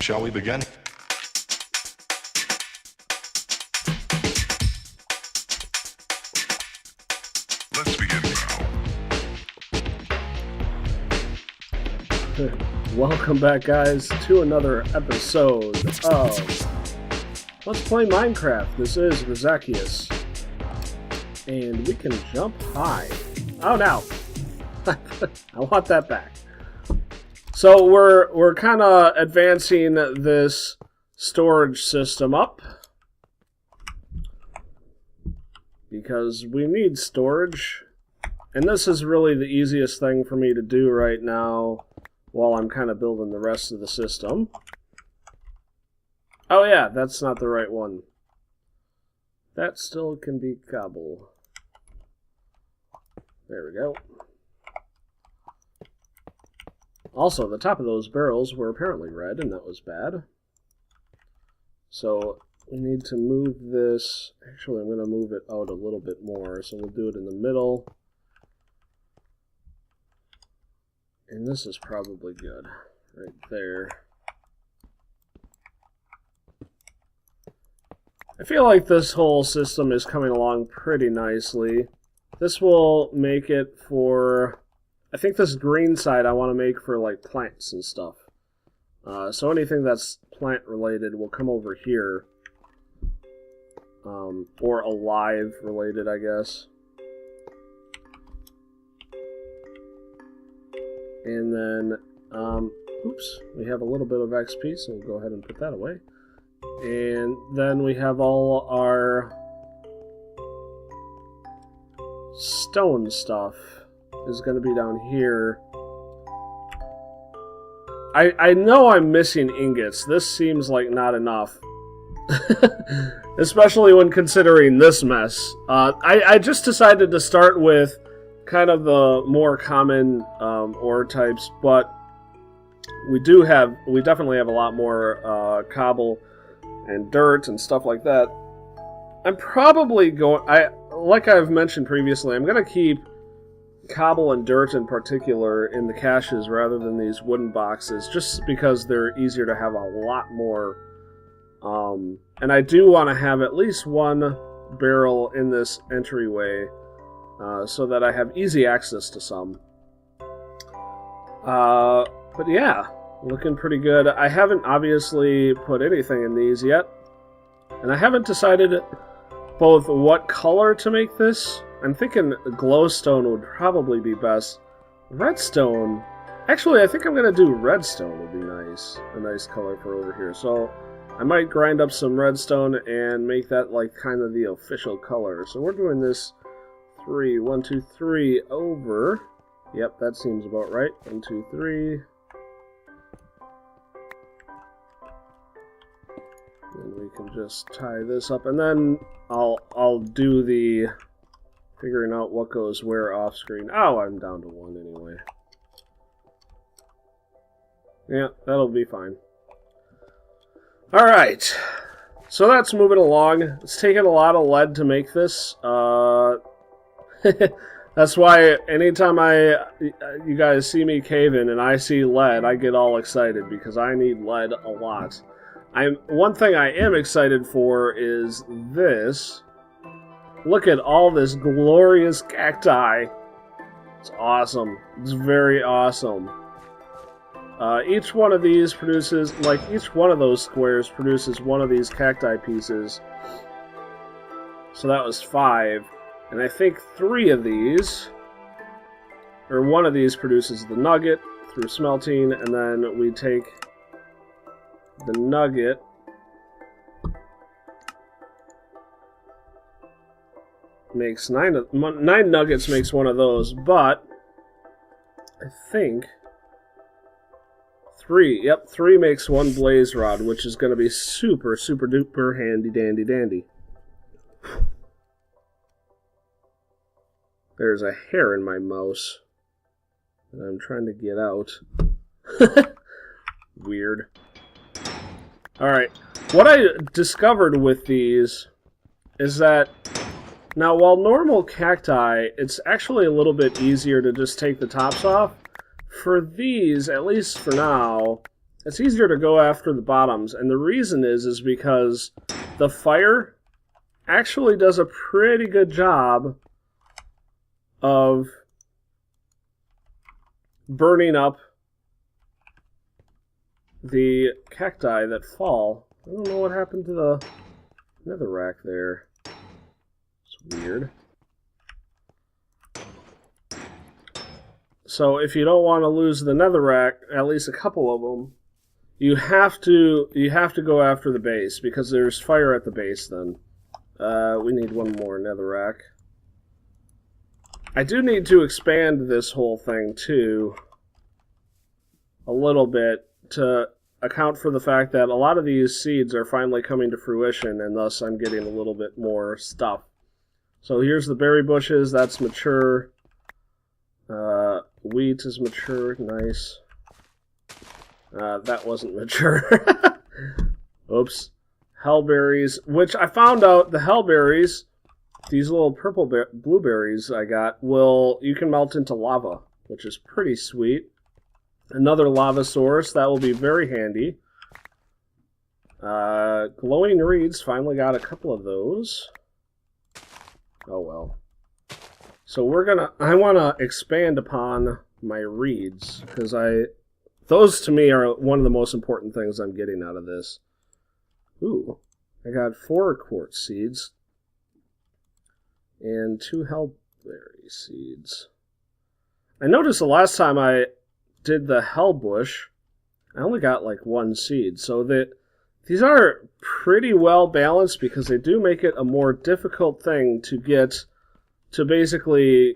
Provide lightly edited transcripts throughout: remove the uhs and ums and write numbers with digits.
Shall we begin? Let's begin now. Welcome back, guys, to another episode of Let's Play Minecraft. This is Razakius, and we can jump high. Oh, no! I want that back. So we're kind of advancing this storage system up because we need storage, and this is really the easiest thing for me to do right now while I'm kind of building the rest of the system. Oh yeah, that's not the right one. That still can be cobble. There we go. Also, the top of those barrels were apparently red, and that was bad. So, we need to move this. Actually, I'm going to move it out a little bit more, so we'll do it in the middle. And this is probably good, right there. I feel like this whole system is coming along pretty nicely. This will make it for... I think this green side I want to make for like plants and stuff. So anything that's plant related will come over here. Or alive related, I guess. And then, oops, we have a little bit of XP, so we'll go ahead and put that away. And then we have all our stone stuff is going to be down here. I know I'm missing ingots. This seems like not enough. Especially when considering this mess. I just decided to start with kind of the more common ore types, but we definitely have a lot more cobble and dirt and stuff like that. I'm probably going, like I've mentioned previously, I'm going to keep cobble and dirt in particular in the caches rather than these wooden boxes, just because they're easier to have a lot more. And I do want to have at least one barrel in this entryway so that I have easy access to some. But yeah, looking pretty good. I haven't obviously put anything in these yet, and I haven't decided both what color to make this. I'm thinking glowstone would probably be best. Redstone, actually I think I'm going to do redstone would be nice. A nice color for over here. So I might grind up some redstone and make that like kind of the official color. So we're doing this 1, 2, 3 over. Yep, that seems about right. 1, 2, 3. And we can just tie this up, and then I'll do the figuring out what goes where off screen. Oh, I'm down to 1 anyway. Yeah, that'll be fine. Alright, so that's moving along. It's taken a lot of lead to make this. That's why anytime you guys see me caving and I see lead, I get all excited because I need lead a lot. One thing I am excited for is this. Look at all this glorious cacti. It's awesome. It's very awesome. Each one of these produces, like each one of those squares produces one of these cacti pieces. So that was 5. And I think 3 of these, or one of these produces the nugget through smelting, and then we take the nugget makes 9 nuggets makes one of those, but I think 3 makes 1 blaze rod, which is going to be super duper handy dandy. There's a hair in my mouse that I'm trying to get out. Weird. Alright, what I discovered with these is that now while normal cacti, it's actually a little bit easier to just take the tops off. For these, at least for now, it's easier to go after the bottoms, and the reason is because the fire actually does a pretty good job of burning up the cacti that fall. I don't know what happened to the netherrack there. It's weird. So if you don't want to lose the netherrack, at least a couple of them, you have to go after the base, because there's fire at the base then. We need one more netherrack. I do need to expand this whole thing too a little bit to account for the fact that a lot of these seeds are finally coming to fruition, and thus I'm getting a little bit more stuff. So here's the berry bushes, that's mature. Wheat is mature, nice. That wasn't mature. Oops. Hellberries, which I found out the hellberries, these little purple blueberries I got, you can melt into lava, which is pretty sweet. Another lava source, that will be very handy. Glowing reeds, finally got a couple of those. Oh well. So I want to expand upon my reeds, because those to me are one of the most important things I'm getting out of this. Ooh, I got 4 quartz seeds and 2 hellberry seeds. I noticed the last time I did the hell bush, I only got like 1 seed, so these are pretty well balanced, because they do make it a more difficult thing to get to basically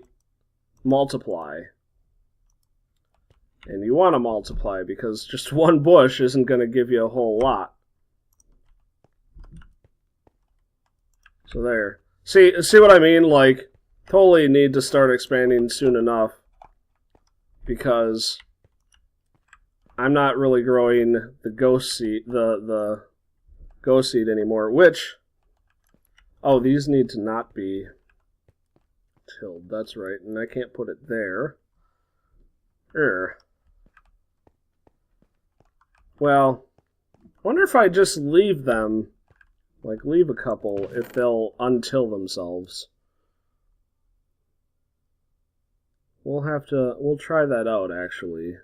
multiply. And you want to multiply, because just 1 bush isn't going to give you a whole lot. So there. See what I mean? Like, totally need to start expanding soon enough, because I'm not really growing the ghost seed, the ghost seed anymore, which, oh, these need to not be tilled, that's right, and I can't put it there. Well, wonder if I just leave them, like leave a couple, if they'll untill themselves. We'll try that out, actually.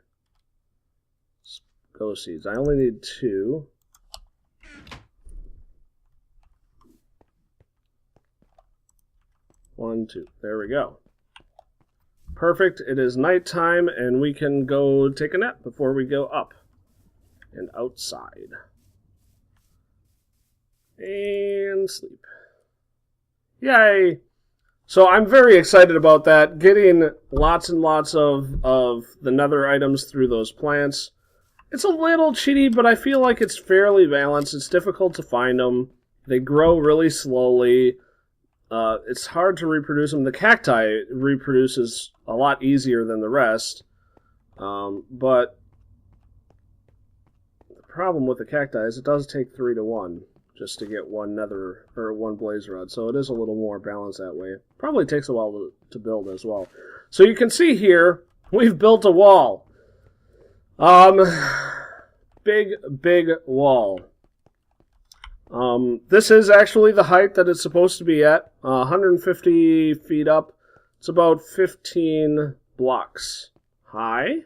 Ghost seeds, I only need 2. One, 2. There we go. Perfect. It is nighttime, and we can go take a nap before we go up and outside. And sleep. Yay! So I'm very excited about that. Getting lots and lots of the nether items through those plants. It's a little cheaty, but I feel like it's fairly balanced. It's difficult to find them. They grow really slowly. It's hard to reproduce them. The cacti reproduces a lot easier than the rest. But the problem with the cacti is it does take 3 to 1 just to get 1 nether or 1 blaze rod. So it is a little more balanced that way. Probably takes a while to build as well. So you can see here, we've built a wall. Big wall. This is actually the height that it's supposed to be at, 150 feet up. It's about 15 blocks high.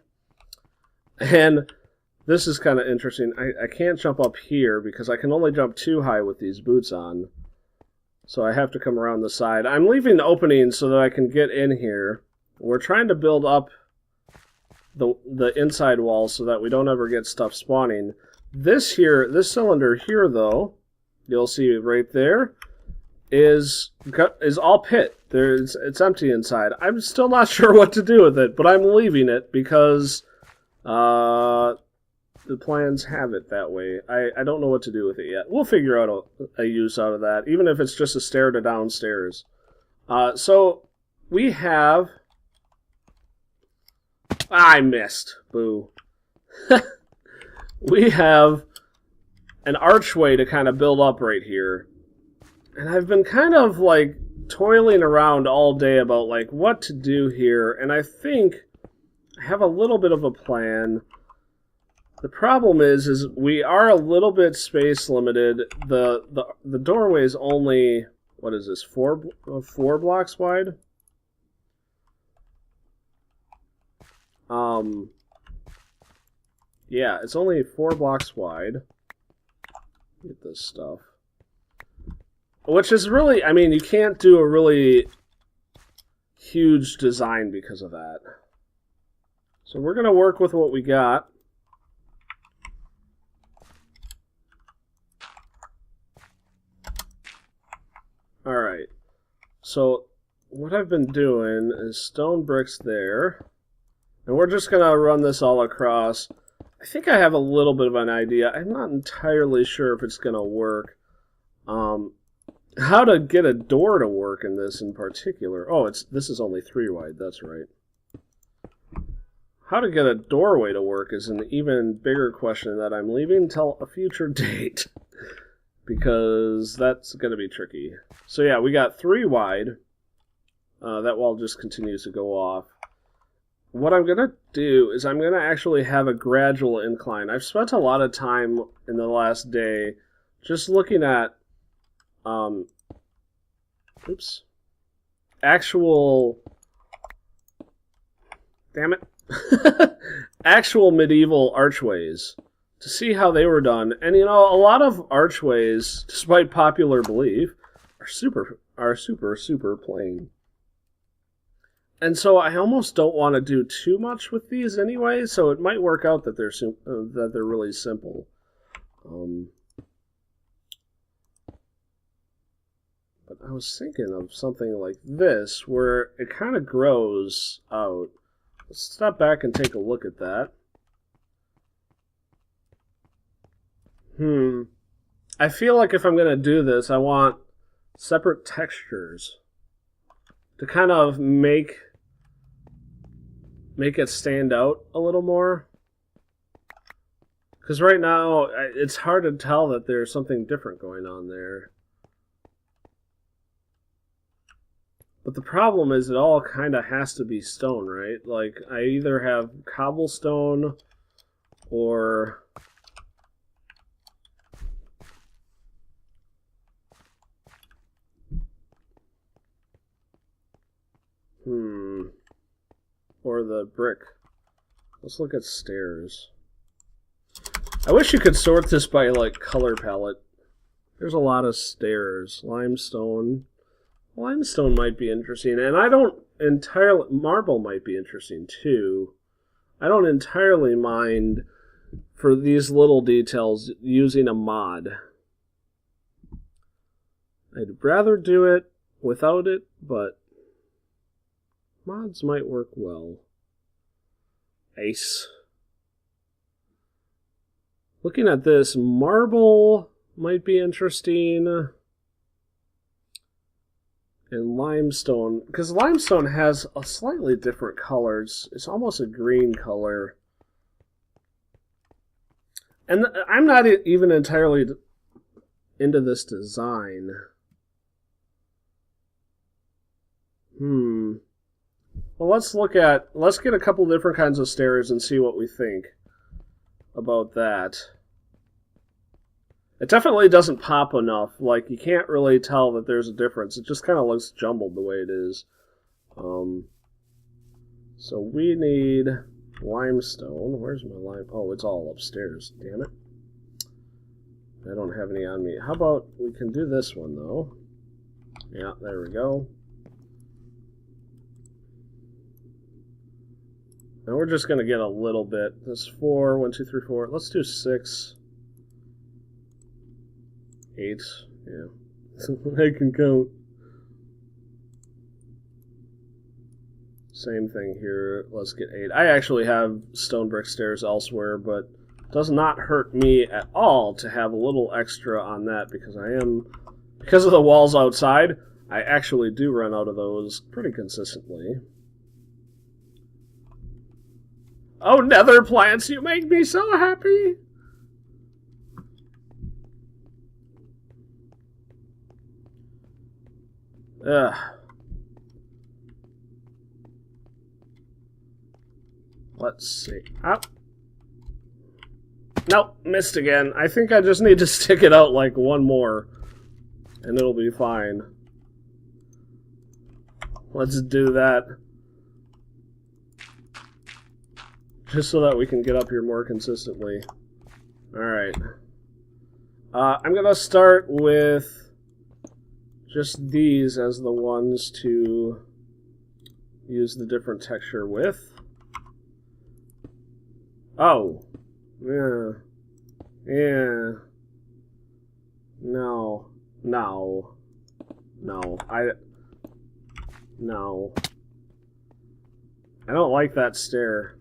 And this is kind of interesting. I can't jump up here because I can only jump too high with these boots on. So I have to come around the side. I'm leaving openings so that I can get in here. We're trying to build up the inside wall so that we don't ever get stuff spawning. This cylinder here, though, you'll see right there, is all pit. It's empty inside. I'm still not sure what to do with it, but I'm leaving it because the plans have it that way. I don't know what to do with it yet. We'll figure out a use out of that, even if it's just a stair to downstairs. So we have... I missed. Boo. We have an archway to kind of build up right here. And I've been kind of like toiling around all day about like what to do here. And I think I have a little bit of a plan. The problem is we are a little bit space limited. The doorway is only, what is this, four blocks wide? Yeah, it's only 4 blocks wide. Get this stuff. Which is really, I mean, you can't do a really huge design because of that. So we're going to work with what we got. Alright. So what I've been doing is stone bricks there. And we're just going to run this all across. I think I have a little bit of an idea. I'm not entirely sure if it's going to work. How to get a door to work in this in particular. Oh, this is only 3 wide. That's right. How to get a doorway to work is an even bigger question that I'm leaving until a future date. Because that's going to be tricky. So yeah, we got 3 wide. That wall just continues to go off. What I'm going to do is I'm going to actually have a gradual incline. I've spent a lot of time in the last day just looking at actual medieval archways to see how they were done. And you know, a lot of archways, despite popular belief, are super plain. And so I almost don't want to do too much with these anyway, so it might work out that they're really simple. But I was thinking of something like this, where it kind of grows out. Let's step back and take a look at that. I feel like if I'm going to do this, I want separate textures to kind of make it stand out a little more. Because right now, it's hard to tell that there's something different going on there. But the problem is it all kind of has to be stone, right? Like, I either have cobblestone or... or the brick. Let's look at stairs. I wish you could sort this by, like, color palette. There's a lot of stairs. Limestone. Limestone might be interesting. And I don't entirely... Marble might be interesting, too. I don't entirely mind, for these little details, using a mod. I'd rather do it without it, but... mods might work well. Ace. Looking at this, marble might be interesting. And limestone, because limestone has a slightly different colors. It's almost a green color. And I'm not even entirely into this design. Well, let's get a couple different kinds of stairs and see what we think about that. It definitely doesn't pop enough. Like, you can't really tell that there's a difference. It just kind of looks jumbled the way it is. So we need limestone. Where's my lime? Oh, it's all upstairs. Damn it. I don't have any on me. How about we can do this one, though. Yeah, there we go. And we're just going to get a little bit. This 4, 1, 2, 3, 4. Let's do 6. 8. Yeah. I can count. Same thing here. Let's get 8. I actually have stone brick stairs elsewhere, but it does not hurt me at all to have a little extra on that because of the walls outside, I actually do run out of those pretty consistently. Oh, nether plants, you make me so happy! Ugh. Let's see. Up. Nope, missed again. I think I just need to stick it out like one more, and it'll be fine. Let's do that. Just so that we can get up here more consistently. Alright. I'm gonna start with just these as the ones to use the different texture with. Oh. Yeah. Yeah. No. No. No. No. I don't like that stair.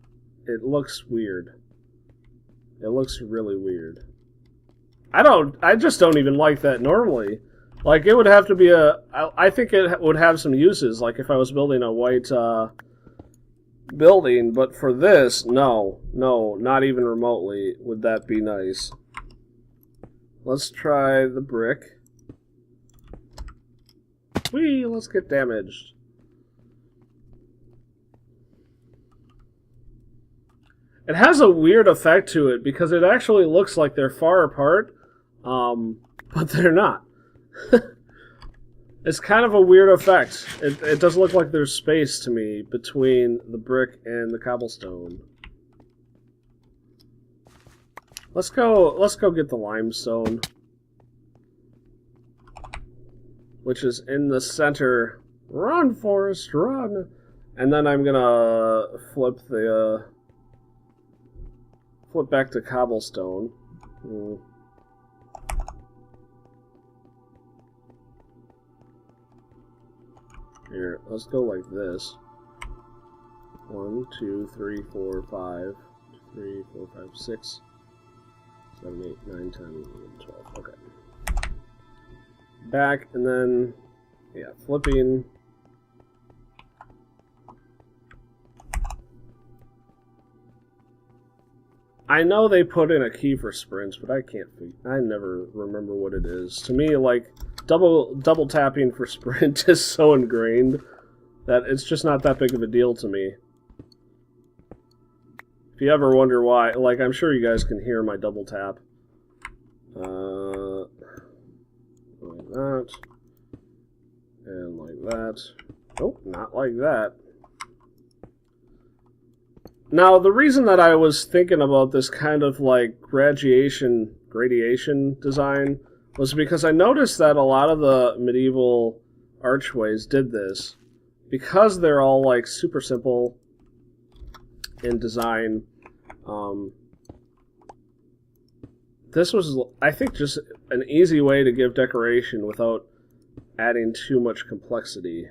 It looks weird. It looks really weird. I just don't even like that normally. Like, it would have to be I think it would have some uses, like if I was building a white, building, but for this, no. No, not even remotely would that be nice. Let's try the brick. Whee, let's get damaged. It has a weird effect to it because it actually looks like they're far apart, but they're not. It's kind of a weird effect. It does look like there's space to me between the brick and the cobblestone. Let's go get the limestone, which is in the center. Run, Forest, run! And then I'm gonna flip back to cobblestone. Here, let's go like this. 1, 2, 3, 4, 5, 3, 4, 5, 6, 7, 8, 9, 10, 11, 12. Okay. Back, and then, yeah, flipping. I know they put in a key for sprints, but I never remember what it is. To me, like, double tapping for sprint is so ingrained that it's just not that big of a deal to me. If you ever wonder why, like, I'm sure you guys can hear my double tap. Like that. And like that. Oh, not like that. Now, the reason that I was thinking about this kind of like gradation design was because I noticed that a lot of the medieval archways did this. Because they're all like super simple in design, this was, I think, just an easy way to give decoration without adding too much complexity.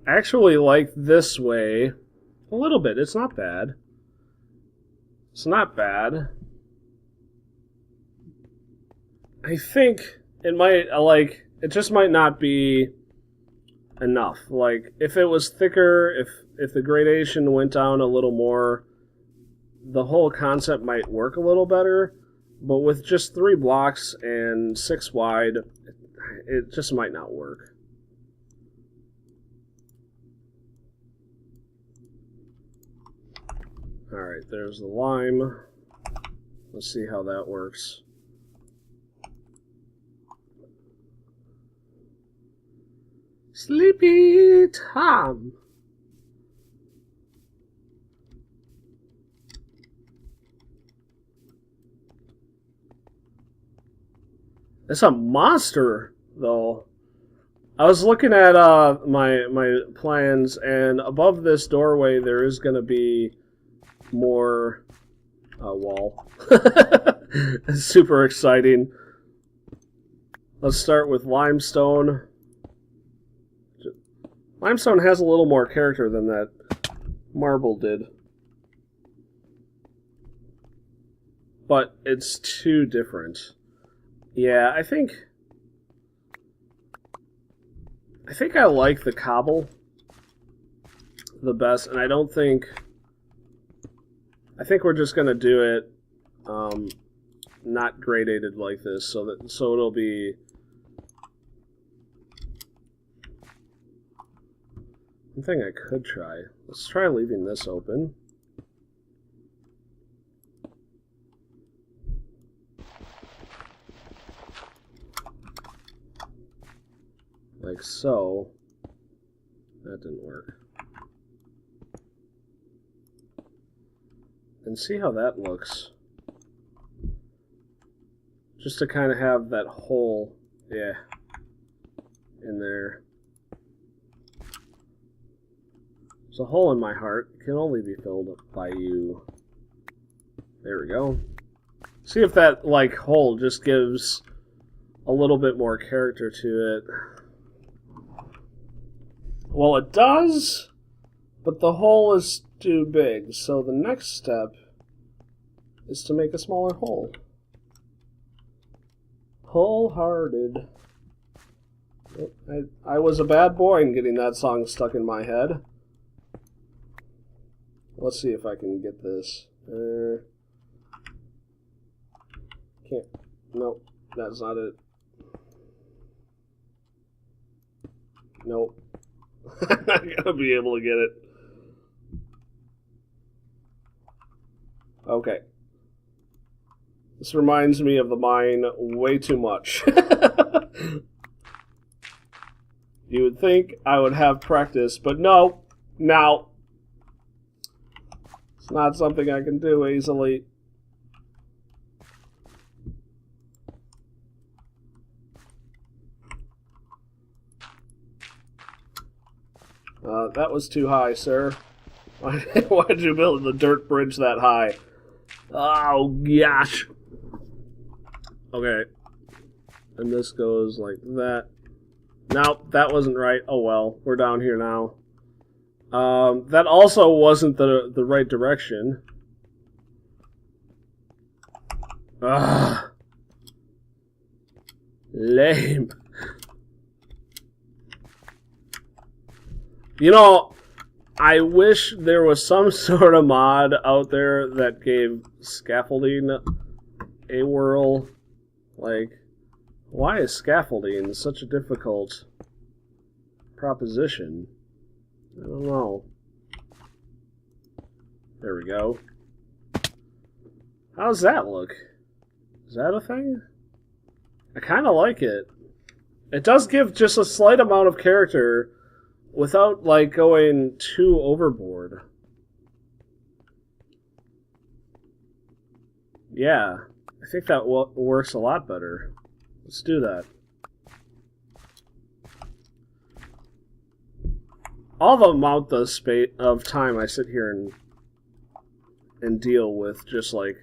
I actually like this way a little bit. It's not bad. It's not bad. I think it might, like, it just might not be enough. Like, if it was thicker, if the gradation went down a little more, the whole concept might work a little better. But with just 3 blocks and 6 wide, it just might not work. Alright, there's the lime. Let's see how that works. Sleepy Tom! It's a monster, though. I was looking at my plans, and above this doorway there is going to be more wall. It's super exciting. Let's start with limestone. Limestone has a little more character than that marble did. But it's too different. Yeah, I think I like the cobble the best, and I think we're just gonna do it not gradated like this, so it'll be. One thing I could try. Let's try leaving this open. Like so. That didn't work. And see how that looks. Just to kind of have that hole, yeah, in there. There's a hole in my heart. It can only be filled by you. There we go. See if that, like, hole just gives a little bit more character to it. Well, it does, but the hole is too big, so the next step is to make a smaller hole. Wholehearted. I was a bad boy in getting that song stuck in my head. Let's see if I can get this. Can't. Nope, that's not it. Nope. I'm not gonna be able to get it. Okay. This reminds me of the mine way too much. You would think I would have practice, but no. No. It's not something I can do easily. That was too high, sir. Why did you build the dirt bridge that high? Oh, gosh. Okay. And this goes like that. Nope, that wasn't right. Oh well, we're down here now. That also wasn't the right direction. Ugh. Lame. You know, I wish there was some sort of mod out there that gave scaffolding a whirl. Like, why is scaffolding such a difficult proposition? I don't know. There we go. How's that look? Is that a thing? I kind of like it. It does give just a slight amount of character without, like, going too overboard. Yeah, I think that works a lot better. Let's do that. All the amount of time I sit here and deal with just, like,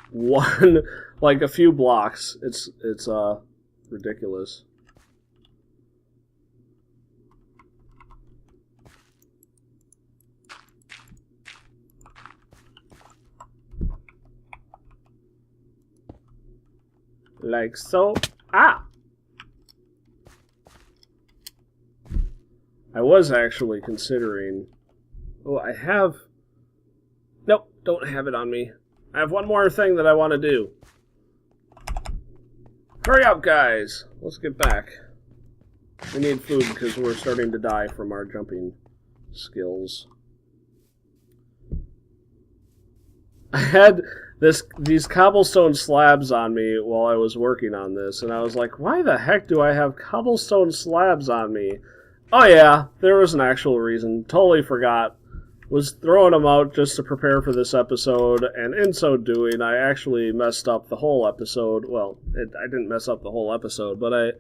one, like, a few blocks, it's ridiculous. Like so. Ah! I was actually considering... Oh, I have... Nope, don't have it on me. I have one more thing that I want to do. Hurry up, guys! Let's get back. We need food because we're starting to die from our jumping skills. I had these cobblestone slabs on me while I was working on this, and I was like, why the heck do I have cobblestone slabs on me? Oh yeah, there was an actual reason. Totally forgot. Was throwing them out just to prepare for this episode, and in so doing, I actually messed up the whole episode. Well, I didn't mess up the whole episode, but I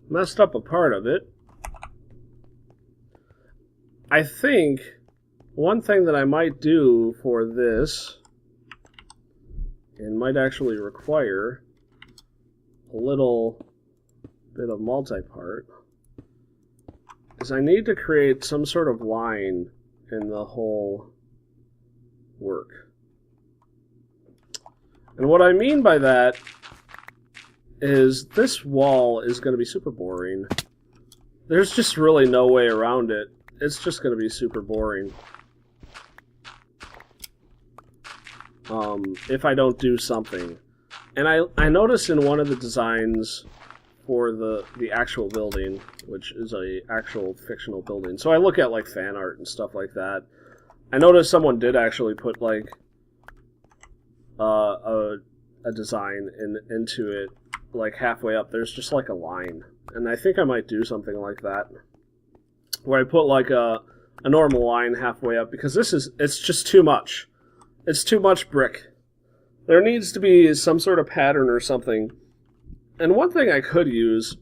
messed up a part of it. I think one thing that I might do for this, and might actually require a little bit of multi-part, is I need to create some sort of line in the whole work. And what I mean by that is this wall is going to be super boring. There's just really no way around it. It's just going to be super boring. If I don't do something. And I noticed in one of the designs for the actual building, which is a actual fictional building. So I look at like fan art and stuff like that. I noticed someone did actually put like a design into it, like halfway up. There's just like a line, and I think I might do something like that, where I put like a normal line halfway up, because it's just too much. It's too much brick. There needs to be some sort of pattern or something. And one thing I could use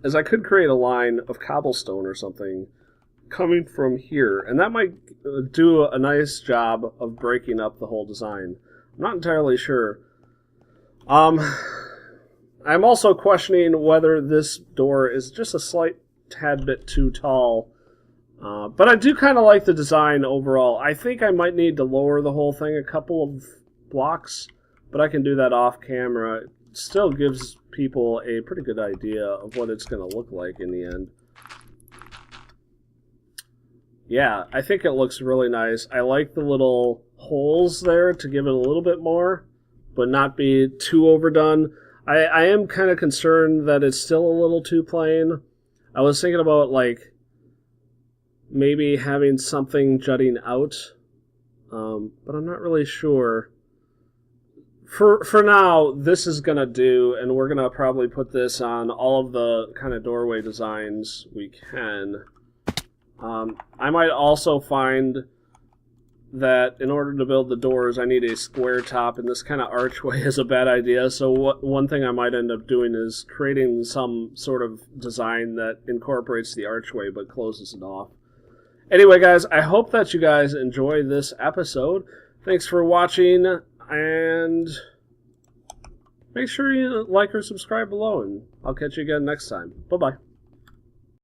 is I could create a line of cobblestone or something coming from here, and that might do a nice job of breaking up the whole design. I'm not entirely sure. I'm also questioning whether this door is just a slight tad bit too tall. But I do kind of like the design overall. I think I might need to lower the whole thing a couple of blocks, but I can do that off camera. It still gives people a pretty good idea of what it's going to look like in the end. Yeah, I think it looks really nice. I like the little holes there to give it a little bit more, but not be too overdone. I am kind of concerned that it's still a little too plain. I was thinking about, like, maybe having something jutting out, but I'm not really sure. For now, this is going to do, and we're going to probably put this on all of the kind of doorway designs we can. I might also find that in order to build the doors, I need a square top, and this kind of archway is a bad idea. So one thing I might end up doing is creating some sort of design that incorporates the archway but closes it off. Anyway, guys, I hope that you guys enjoy this episode. Thanks for watching, and make sure you like or subscribe below, and I'll catch you again next time. Bye-bye.